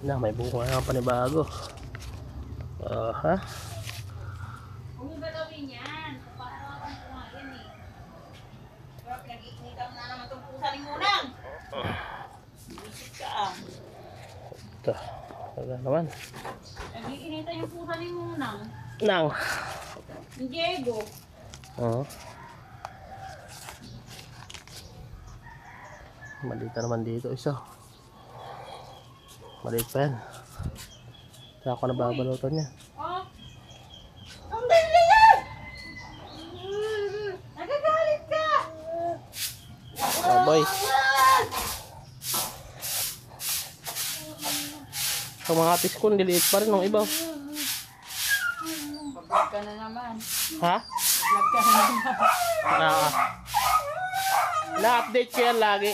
Na, may bunga nga panibago. Ha? Huwag mo galawin yan. Kaparapan ko nga yan eh. Pero pinag-iinitan na naman itong pusa ni Munang. Bisit ka ah. Ito. Wala naman. Nag-iinitan yung pusa ni Munang. Nang. Ni Diego. Oo. Maliit na naman dito isa. Maliit pa yan. Kaya ako nababalutan niya. Oh. Ang dali yan! Nagagalit ka! Oh boy. Ang mga piskon, diliit pa rin ng iba. Pag-vlog ka na naman. Ha? Pag-vlog ka na naman. Na-update ko yan lagi.